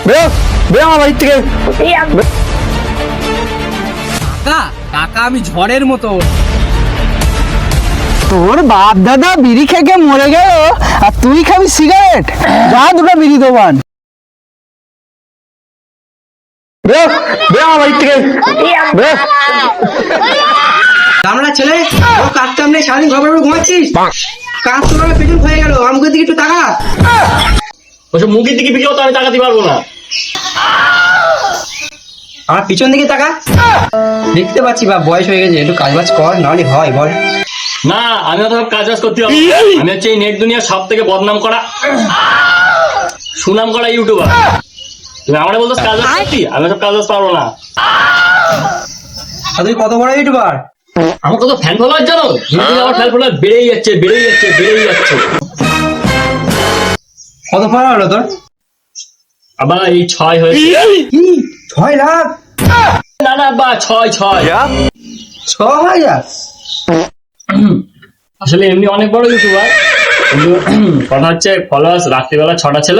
বেরো বেরো আমার বাড়ি থেকে। কাকা কাকা আমি ঝড়ের মতো। তোর বাপ দাদা বিড়ি খেয়ে মরে গেল আর তুই খাবি সিগারেট? যা দুটো বিড়ি দোকান। বেরো বেরো আমার বাড়ি থেকে। বেরো। আমরা ছেলে ও কাজ কাম নেই, সারাদিন ঘর ঘর ঘুমাচ্ছিস। কাজ তো আমার পেছন হয়ে গেল, আমাকে দিকে একটু তাকা। ওসব মুখের দিকে বিকেও তো আমি তাকাতে পারবো না। আমার পিছন দিকে তাকা। দেখতে পাচ্ছি বা বয়স হয়ে গেছে, একটু কাজ বাজ কর, নাহলে হয় বল। না আমি তো কাজ বাজ করতে পারবো। আমি হচ্ছে এই নেট দুনিয়ার সব থেকে বদনাম করা সুনাম করা ইউটিউবার। তুমি আমার বলতো কাজ বাজ করতি, আমি সব কাজ বাজ পারবো না। আর তুই কত বড় ইউটিউবার? আমার কত ফ্যান ফলোয়ার জানো? আমার ফ্যান ফলোয়ার বেড়েই যাচ্ছে বেড়েই যাচ্ছে বেড়েই যাচ্ছে। কত ফলো হলো তোর? আবার এই 6 হয়েছে। কি 6 লাখ? না না বা 6 6,000? আসলে এমনি অনেক বড় ইউটিউবার, কিন্তু কথা হচ্ছে ফলোয়ার্স রাত্রিবেলা 6টা ছিল,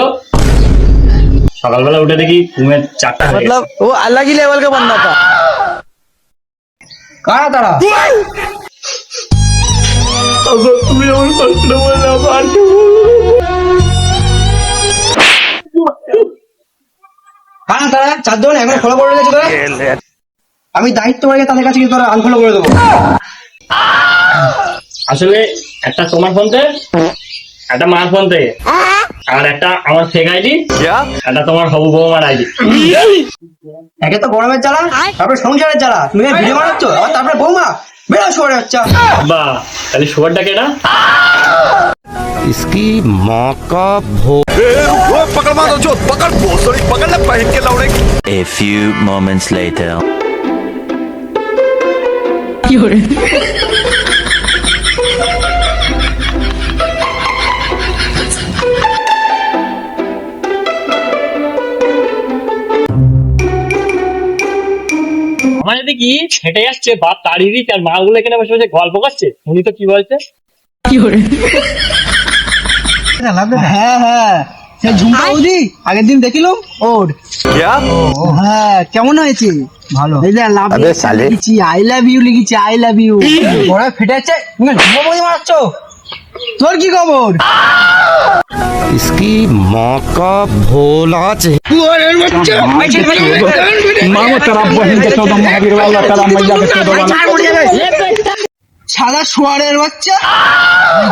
সকালবেলা উঠে দেখি ঘুমের 4টা হয়ে গেছে। ও अलग ही लेवल का बंदा था। কারা তারা? তুমি আমার কষ্ট বলে আমার কারা তারা? 4 জন এখন ফলো করে গেছে তোরা। আমি দায়িত্ব হয়ে তাদের কাছে গিয়ে তোরা আনফলো করে দেবো। আসলে একটা তোমার ফোন থেকে, একটা মার ফোন থেকে, আর একটা আমার ফেক আইডি, একটা তোমার হবু বৌমার আইডি। একে তো গরমের জ্বালা, তারপরে সংসারের জ্বালা, তুমি ভিডিও বানাচ্ছ, আর তারপরে বৌমা বেরো শোয়ারে বাচ্চা। বা তাহলে সুগারটা কেনা? इसकी माँ का भो पकड़ मारो जो पकड़ भोसड़ी पकड़ ले पहन के लौड़े। A few moments later. আমার এদিকে হেঁটে যাচ্ছে বাপ তাড়িয়ে তার মালগুলো এখানে বসে বসে গল্প করছে। উনি তো কি বলছে, হ্যাঁ হ্যাঁ, সে ঝুমকা বৌদি আগের দিন দেখিলাম ওর। क्या হ্যাঁ কেমন হয়েছে? ভালো। এই যে লাভ লিখেছি, আই লাভ ইউ লিখেছি, আই লাভ ইউ। বড় ফেটে যাচ্ছে, তুমি ঝুমা বৌদি মারাচ্ছ। তোর কি খবর? इसकी माँ का भोला সাদা সোয়ারের বাচ্চা।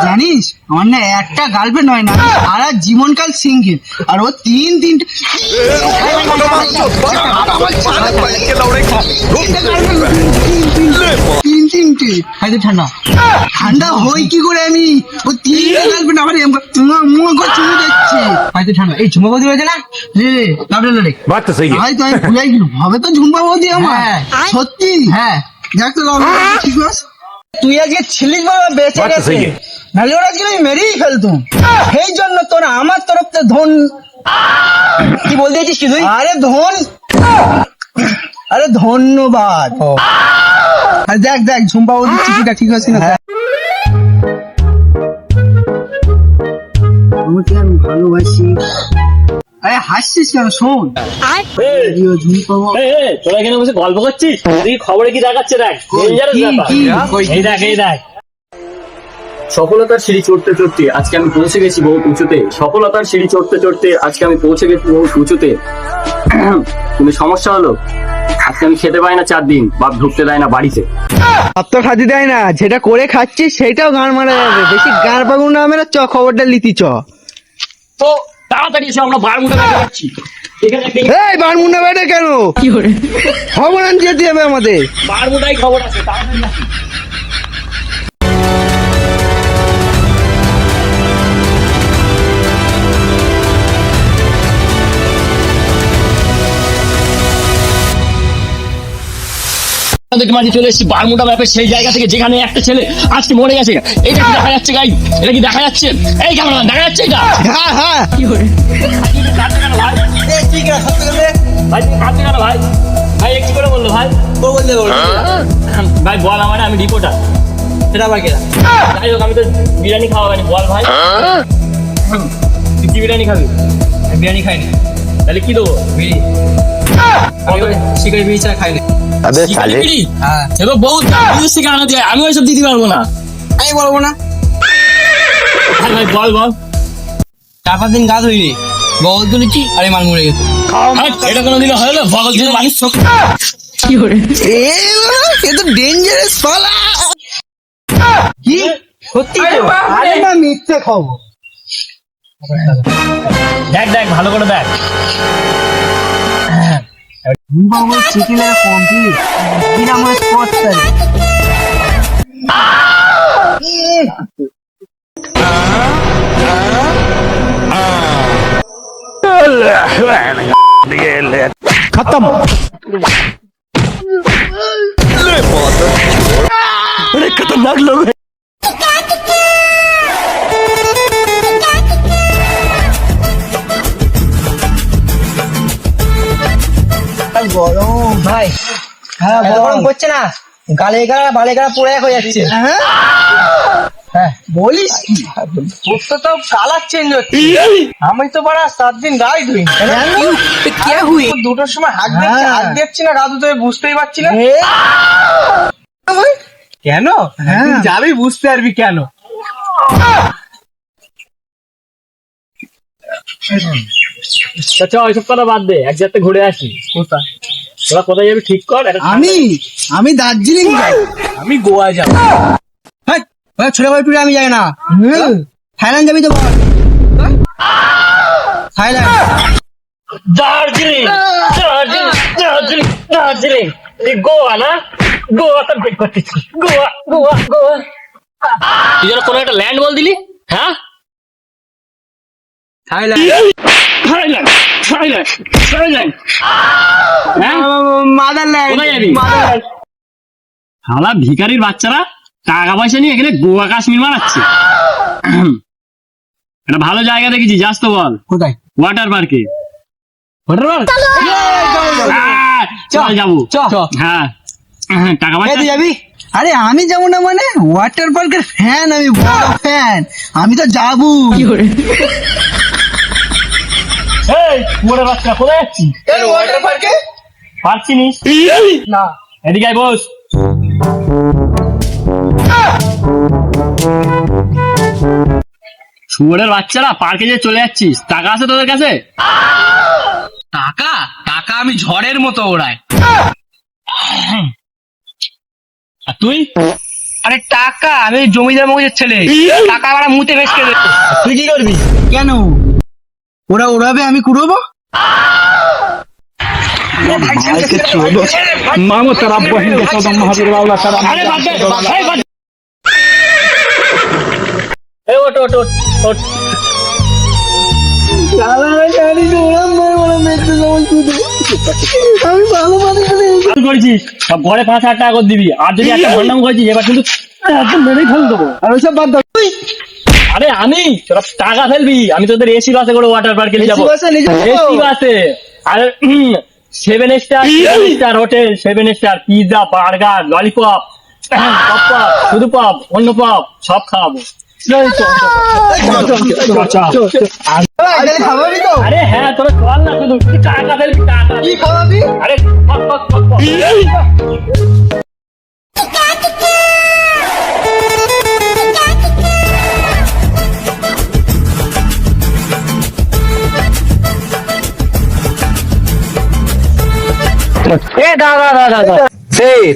জানিস আমার না একটা গার্লফ্রেন্ড হয় না, সারা জীবনকাল সিঙ্গেল, আর ও তিনটে पकड़ मारो जो पकड़ पहन के लौड़े। তিনটে হয়তো ঠান্ডা ঠান্ডা হয় কি করে? আমি ও তিনটে গার্লফ্রেন্ড আমার মুখ করে চুমু দিচ্ছে। হয়তো ঠান্ডা এই ঝুমা বৌদি হয়েছে না রে, লাভলে बात तो सही है। হয়তো আমি ভুলে গেলাম, হবে তো ঝুমা বৌদি আমার। সত্যি? হ্যাঁ দেখ তো ঠিক আছে। তুই আজকে ছিলিস বাবা বেঁচে বাত তো গেছে, সহি है। নাহলে ওরা আজকে আমি মেরেই ফেলতুম। সেই জন্য তোরা আমার তরফ থেকে কি বলতে চাইছিস কি তুই? আরে ধন্যবাদ। আর দেখ দেখ ঝুম্পা বৌদির চিঠিটা ঠিক আছে না? আমাকে আমি ভালোবাসি। আরে হাসছিস কেন? শোন ঝুম্পা তোরা এখানে বসে গল্প করছিস, এদিকে খবরে কি দেখাচ্ছে দেখ। Dangerous ব্যাপার। এই দেখ এই দেখ, সফলতার সিঁড়ি চড়তে চড়তে আজকে আমি পৌঁছে গেছি বহু উঁচুতে। সফলতার সিঁড়ি চড়তে চড়তে আজকে আমি পৌঁছে গেছি বহু উঁচুতে। কিন্তু সমস্যা হলো আজকে আমি খেতে পাই না 4 দিন, বাপ ঢুকতে দেয় না বাড়িতে। সব তো খাতি দেয় না, যেটা করে খাচ্ছিস সেটাও গান মারা যাবে। বেশি গান পাগুন না মেরে চ খবরটা লিতি চ। তো তাড়াতাড়ি এসে আমরা বারমুটা কাটতে পারছি। এখানে এই বারমুন্ডা বেড়ে কেন খবর আনতে যেতে হবে আমাদের। বারমুটাই খবর আছে, তাড়াতাড়ি আসি। দেখতে মাঝে চলে এসেছি বারমুটা ম্যাপের সেই জায়গা থেকে যেখানে একটা ছেলে আজকে মরে গেছে। এটা কি দেখা যাচ্ছে গাই? এটা কি দেখা যাচ্ছে? এই ক্যামেরা দেখা যাচ্ছে এটা? হ্যাঁ হ্যাঁ ভাই তুমি কাঁদছো কেন ভাই? ভাই কি করে বললো ভাই? ভাই বল আমার, আমি রিপোর্টার। সেটা আবার কেনা? যাই হোক আমি তো বিরিয়ানি খাওয়া হয়নি, বল ভাই তুই কি বিরিয়ানি খাবি? বিরিয়ানি খাইনি। তাহলে কি দেবো? বিড়ি সিগারেট বিড়ি চা খাই না। अबे साले হ্যাঁ সে তো বহুত বিদেশ থেকে আনা যায়, আমি ওইসব দিতে পারবো না। আমি বলবো না। আরে ভাই বল বল। 4-5 দিন গা ধুইনি, বগল তুলেছি আরে মাল মরে গেছে। এটা কোনোদিন হয় না? বগল দিয়ে মানুষ চোখ এ তো ডেঞ্জারাস পালা। কি সত্যি তো? আরে না মিথ্যে খবর। দেখ দেখ ভালো করে দেখ। বাবা চিকেনের কমপ্লিট বিনা মনে স্পট স্যার। खत्म अरे खतरनाक लोग हैं। গরম ভাই, হ্যাঁ গরম করছে না, গালে গালা বালে গালা পুরো এক হয়ে যাচ্ছে। হ্যাঁ বলিস কি, তোর তো কালার চেঞ্জ হচ্ছে। আমি তো বাড়া 7 দিন গাই ধুই কে হুই, দুটোর সময় হাত দেখছি না গা ধুতে, বুঝতেই পারছি না কেন। যাবি বুঝতে পারবি কেন। চ ওইসব কথা বাদ দে, এক জায়গাতে ঘুরে আসি। কোথায়? তোরা কোথায় যাবি ঠিক কর। আমি দার্জিলিং যাই। আমি গোয়া যাবো। ছোট ভাই টুরে আমি যাই না। থাইল্যান্ড যাবি তো বল। থাইল্যান্ড দার্জিলিং দার্জিলিং দার্জিলিং দার্জিলিং এই গোয়া না? গোয়া তো বের করতেছি। গোয়া গোয়া গোয়া। তুই যেন কোনো একটা ল্যান্ড বল দিলি। হ্যাঁ থাইল্যান্ড থাইল্যান্ড থাইল্যান্ড থাইল্যান্ড। হ্যাঁ মাদারল্যান্ড কোথায় যাবি? শালা ভিখারির বাচ্চারা টাকা পয়সা নিয়ে এখানে গোয়া কাশ্মীর মারাচ্ছে। একটা ভালো জায়গা দেখেছি, যাস তো বল। কোথায়? ওয়াটার পার্কে। ওয়াটার পার্ক চল যাবো। হ্যাঁ টাকা পয়সা তুই যাবি? আরে আমি যাবো না মানে, ওয়াটার পার্কের ফ্যান আমি, বড় ফ্যান আমি তো যাবো। এই মোড়ে বাচ্চা কোথায় যাচ্ছি? ওয়াটার পার্কে পারছি নিস না। এদিকে আয় বস। শুয়োরের বাচ্চারা পার্কে যে চলে যাচ্ছিস, টাকা আছে তোদের কাছে? টাকা টাকা আমি ঝড়ের মতো ওড়াই। আর তুই? আরে টাকা আমি জমিদার মগজের ছেলে, টাকা আমার মুতে ভেসকে দেবে। তুই কি করবি? কেন ওরা ওড়াবে আমি কুড়বো? मामो तेरा बहन के सौदा महावीर वाला तेरा আরে বাদ দে, এই বাদ দে। এই ওঠ ওঠ ওঠ ওঠ। কি করেছিস? সব ঘরে 5,000 টাকা করে দিবি, আর যদি একটা ভন্ডাম করেছিস এবার কিন্তু একদম মেরেই ফেল দেবো। আর ওইসব বাদ দাও। আরে আমি তোরা টাকা ফেলবি, আমি তোদের এসি বাসে করে ওয়াটার পার্কে নিয়ে যাবো। এসি বাসে আর 7 star hotel, 7 star pizza, burger, lollipop, pop, শুধু পপ, অন্য পপ সব খাওয়াবো। খাওয়াবি তো? আরে হ্যাঁ তোরা চল না, শুধু তুই টাকা ফেলবি, টাকা কি খাওয়াবি? আরে পপ পপ পপ পপ।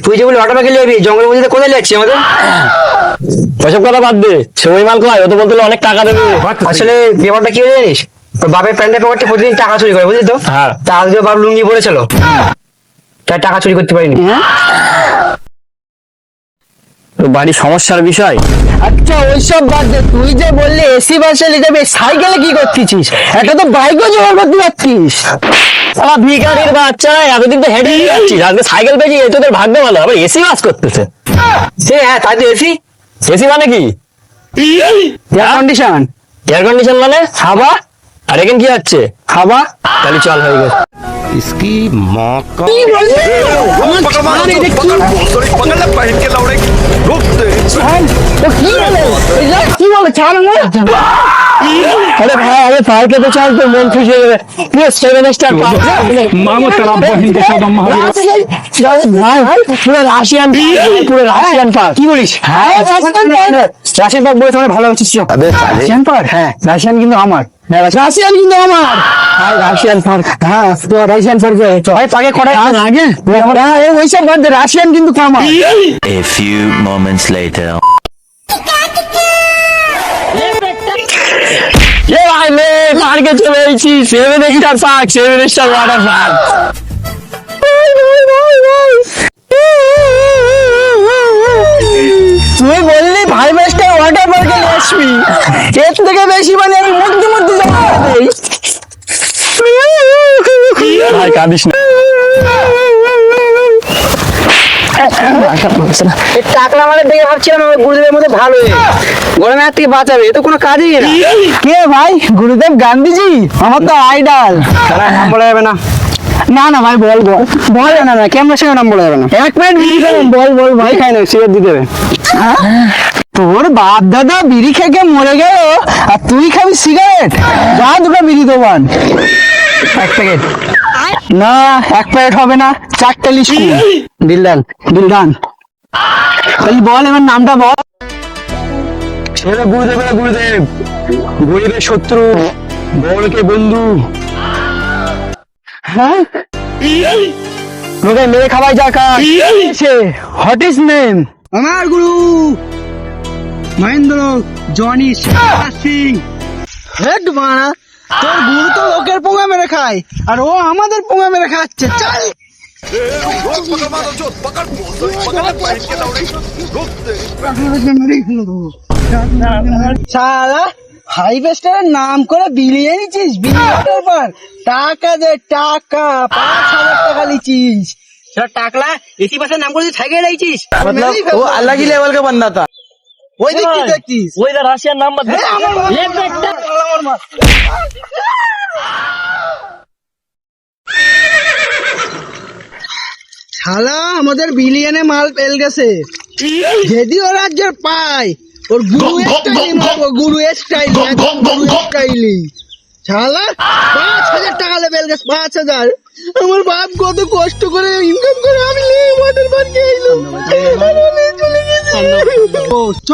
তুই যে বলি ওয়াটার পার্কে যাবি, জঙ্গলের মধ্যে কোথায় যাচ্ছি আমাদের? ওসব কথা বাদ দে, ছবি মাল খাওয়াই, ও তো বলতে অনেক টাকা দেবে। আসলে ব্যাপারটা কি হয়ে জানিস, ওর বাপের প্যান্টের পকেটে প্রতিদিন টাকা চুরি করে, বুঝলি তো? হ্যাঁ। তা আজকে বাপ লুঙ্গি পড়েছিল, তাই টাকা চুরি করতে পারিনি। তো বাড়ির সমস্যার বিষয়। আচ্ছা ওইসব বাদ দে, তুই যে বললি এসি বাসে নিয়ে যাবে, সাইকেলে কি করতেছিস? একটা তো বাইকও জোগাড় করতে পারছিস। সারা ভিখারির বাচ্চারা এতদিন তো হেঁটে যাচ্ছিস, আজকে সাইকেল পেয়েছি, এ তোদের ভাগ্য ভালো। আবার এসি বাস করতেছে। হ্যাঁ তাই তো এসি। এসি মানে কি? Air condition. এয়ার কন্ডিশন মানে হাওয়া। আর এখানে কি হচ্ছে? হাওয়া। তাহলে চল, হয়ে গেছে। इसकी माँ का पकड़ ले पहन के लौड़े रुक दे अरे भाई अरे पार्क तो चल तो मन खुश हो जाए ये 7 स्टार पार्क मामा तेरा बहन के साथ भाई पूरा राशियान पार्क কি বলিস হ্যাঁ রাশিয়ান পার্ক বলে তোমার ভালো হচ্ছে अबे साले রাশিয়ান পার্ক হ্যাঁ রাশিয়ান কিন্তু আমার রাশিয়ান কিন্তু আমার ভাই রাশিয়ান পার্ক হ্যাঁ তো রাশিয়ান পার্ক ভাই পাকে কড়াই আগে হ্যাঁ এই ওইসব বাদ দে রাশিয়ান কিন্তু আমার A few moments later. ये भाई मैं पार्के चले এসেছি 7 star park 7 star water park তুই বললি 5 স্টার ওয়াটার পার্কে নিয়ে আসবি এর থেকে বেশি মানে আমি মধ্যে মধ্যে জমা দেই ভাই কাঁদিস না টাকলা আমাদের দেখে ভাবছিলাম আমার গুরুদেবের মধ্যে ভালো গরমে হাত থেকে বাঁচাবে এ তো কোনো কাজই না কে ভাই গুরুদেব গান্ধীজি আমার তো আইডল নাম বলা যাবে না না না ভাই বল বল বল না না ক্যামেরার সঙ্গে নাম বলা যাবে না 1 মিনিট বল বল ভাই খাই না সিগারেট দিতে হবে তোর বাপ দাদা বিড়ি খেয়ে মরে গেল আর তুই খাবি সিগারেট যা দুটো বিড়ি দোবান 1 প্যাকেট না 1 প্যাকেট হবে না 4টে লিস্ট দিলদান তাহলে বল এবার নামটা বল সেটা গুরুদেব গরিবের শত্রু বড়কে বন্ধু হ্যাঁ লোকে মেরে খাওয়াই যাকা হোয়াট ইজ নেম আমার গুরু মহেন্দ্র জনি সিং হেড মারা তোর গুরু তো লোকের পোঙা মেরে খায় আর ও আমাদের পোঙা মেরে খাচ্ছে চল पकड़ ले पहन के लौड़े रुक दे শালা 5 স্টারের নাম করে বিলিয়ে নিছিস বিলিয়নের পর টাকা দে টাকা 5000 টাকা লিছিস সেটা টাকলা এসি বাসের নাম করে ঠেকে রাইছিস मतलब वो अलग ही लेवल का बंदा था ওই দিক কি দেখছিস ওই দা রাশিয়ান নাম্বার শালা আমাদের বিলিয়নে মাল পেল গেছে যদি ও রাজ্যের পায় ওর গুরু স্টাইলি শালা 5000 টাকা লেভেল গেছে 5000 আমার বাপ কত কষ্ট করে ইনকাম করে আমি ওয়াটার পার্কে আইলাম ও চ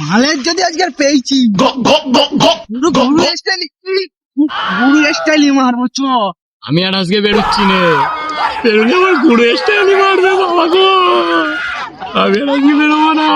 মালের যদি আজকে পেয়েছি গুরু স্টাইলি মারবো চ আমি আর আজকে বেরোচ্ছি না বেরোলে আমার গুরু স্টাইল মারবে বাবা গো আমি আর আজকে বেরোবো না